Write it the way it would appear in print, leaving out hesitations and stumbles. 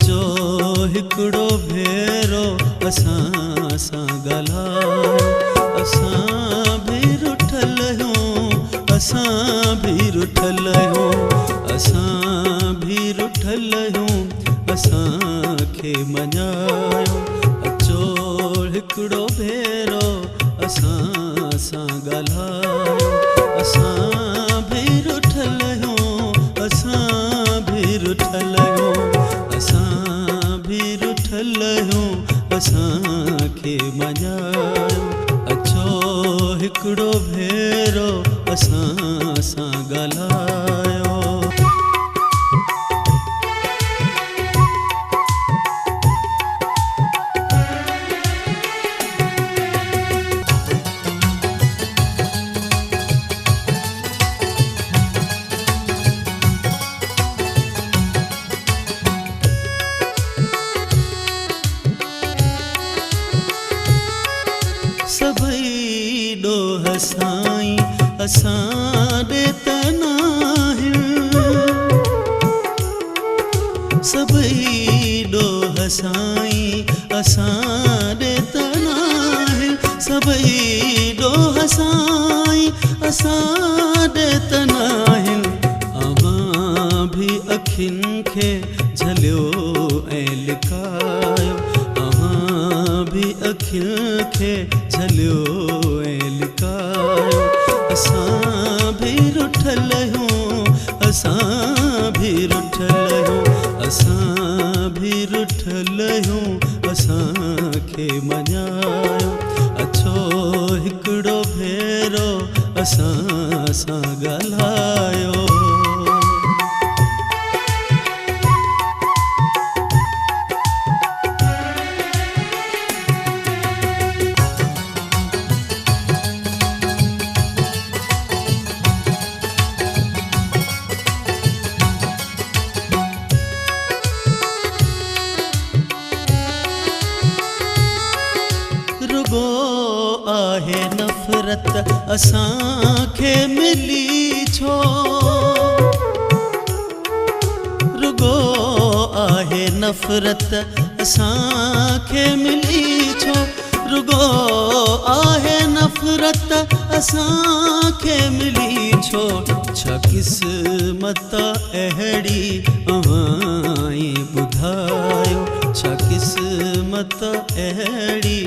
अचो हिकिड़ो भेरो असां सां ॻाल्हायो। असां भी रुठल आहियूं, असां भी रुठल आहियूं, असां भी रुठल आहियूं, असांखे मञायो। अचो हिकिड़ो भेरो असां सां ॻाल्हायो। असां भी रुठल आहियूं, असां भी रुठल आहियूं, असां भी रुठल आहियूं, असांखे मञायो। अचो हिकिड़ो भेरो असां सां ॻाल्हायो। सभई ॾोह साईं असां ॾे त नाहिनि, सभई ॾोह साईं असां ॾे त नाहिनि, सभई ॾोह साईं असां ॾे त नाहिनि। अव्हां भी अखियुनि खे झलियो ऐं लिकायो, अव्हां भी अखियुनि खे झलियो ऐं लिकायो। असां भी रुठल आहियूं, असां भी रुठल आहियूं, असां भी रुठल आहियूं, असांखे मञायो। अचो हिकिड़ो भेरो असां सां ॻाल्हायो। रुगो आहे नफ़रत असांखे मिली छो, रुगो आहे नफ़रत असांखे मिली छो, रुगो आहे नफ़रत असांखे मिली छो। छा क़िस्मत अहिड़ी अव्हां ई ॿुधायो, छा क़िस्मत अहिड़ी